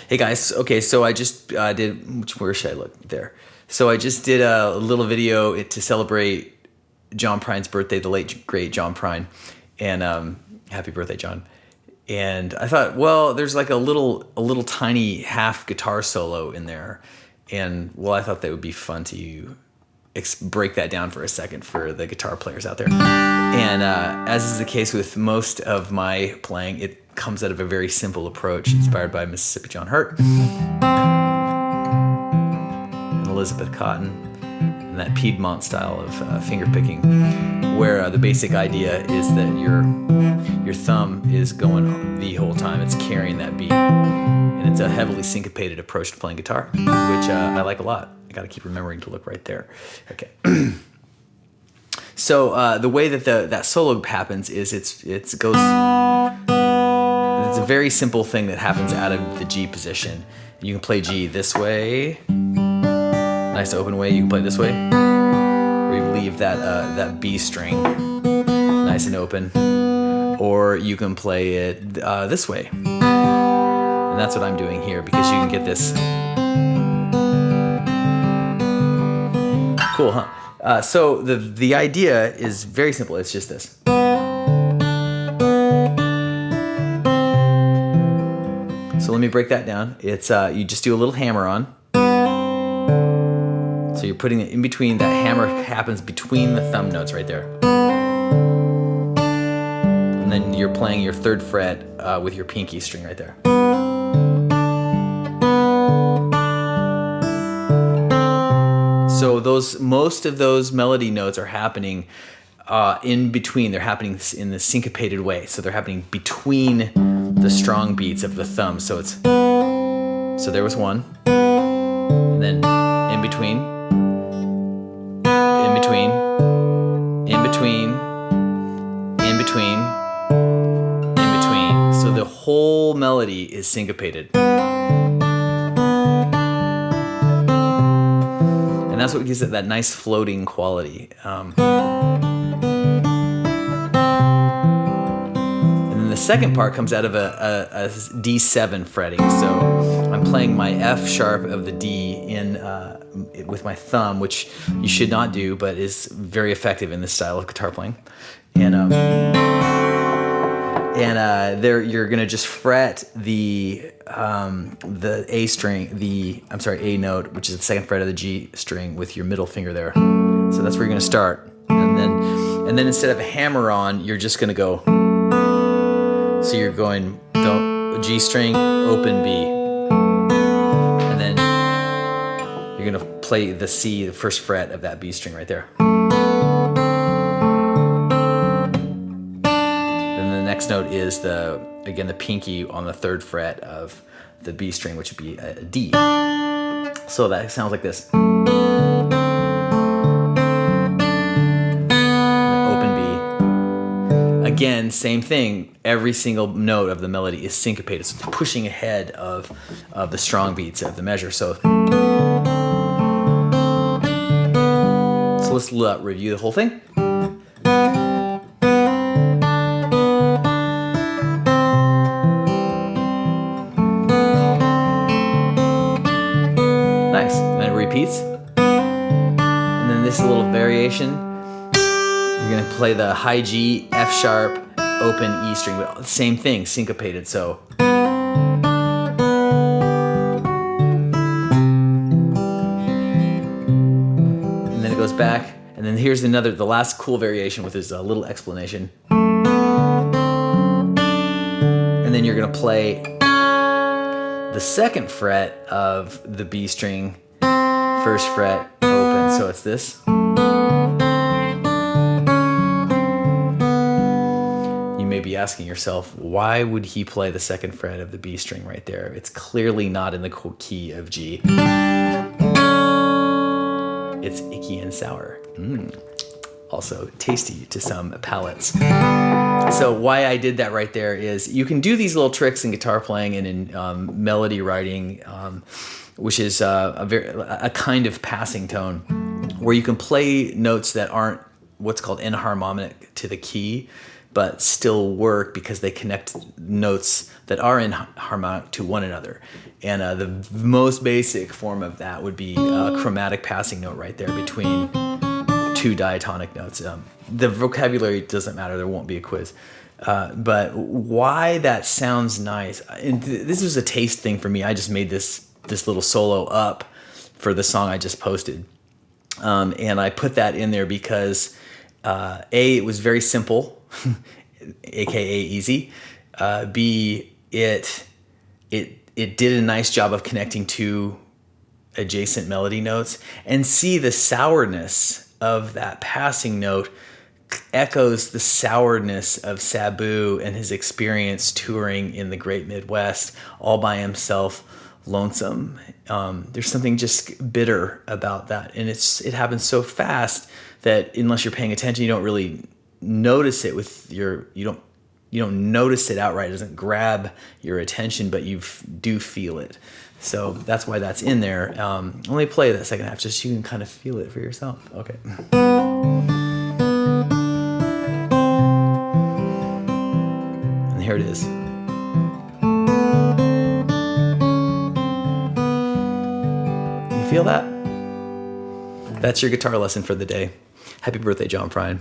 Hey guys, okay, so I just where should I look? There. So I just did a little video to celebrate John Prine's birthday, the late great John Prine, and happy birthday, John. And I thought, well, there's like a little tiny half guitar solo in there, and well, I thought that would be fun to break that down for a second for the guitar players out there. And as is the case with most of my playing, it comes out of a very simple approach inspired by Mississippi John Hurt and Elizabeth Cotton and that Piedmont style of finger picking, where the basic idea is that your thumb is going the whole time. It's carrying that beat, and it's a heavily syncopated approach to playing guitar, which I like a lot. I got to keep remembering to look right there. Okay. So the way that that solo happens is it's a very simple thing that happens out of the G position. You can play G this way, nice open way. You can play this way, or you leave that B string nice and open, or you can play it this way. And that's what I'm doing here, because you can get this. Cool, huh? So the idea is very simple. It's just this. So let me break that down. It's you just do a little hammer on. So you're putting it in between. That hammer happens between the thumb notes right there. And then you're playing your third fret with your pinky string right there. So most of those melody notes are happening in between. They're happening in the syncopated way. So they're happening between the strong beats of the thumb. So there was one, and then in between, in between, in between, in between, in between. So the whole melody is syncopated. And that's what gives it that nice floating quality. And then the second part comes out of a D7 fretting. So I'm playing my F sharp of the D in with my thumb, which you should not do, but is very effective in this style of guitar playing. And there you're gonna just fret the A string, A note, which is the second fret of the G string, with your middle finger there. So that's where you're gonna start, and then instead of a hammer on, you're just gonna go. So you're going G string, open B, and then you're gonna play the C, the first fret of that B string right there. Next note is the pinky on the third fret of the B string, which would be a D. So that sounds like this. Open B. Again, same thing. Every single note of the melody is syncopated. So it's pushing ahead of the strong beats of the measure. So let's review the whole thing. Repeats, and then this little variation, you're going to play the high G, F sharp, open E string, but same thing, syncopated. So and then it goes back, and then here's the last cool variation with this little explanation, and then you're going to play the second fret of the B string, first fret, open. So it's this. You may be asking yourself, why would he play the second fret of the B string right there? It's clearly not in the key of G. It's icky and sour. Also tasty to some palates. So why I did that right there is you can do these little tricks in guitar playing and in melody writing, which is a kind of passing tone, where you can play notes that aren't what's called enharmonic to the key, but still work because they connect notes that are in harmonic to one another. And the most basic form of that would be a chromatic passing note right there between two diatonic notes. The vocabulary doesn't matter. There won't be a quiz. But why that sounds nice, and this was a taste thing for me. I just made this little solo up for the song I just posted. And I put that in there because A, it was very simple, aka easy. B, it did a nice job of connecting to adjacent melody notes. And C, the sourness of that passing note echoes the sourness of Sabu and his experience touring in the Great Midwest all by himself, lonesome. There's something just bitter about that, and it happens so fast that unless you're paying attention, you don't really notice it you don't notice it outright. It doesn't grab your attention, but you do feel it. So that's why that's in there. Let me play that second half just so you can kind of feel it for yourself. Okay. And here it is. You feel that? That's your guitar lesson for the day. Happy birthday, John Prine.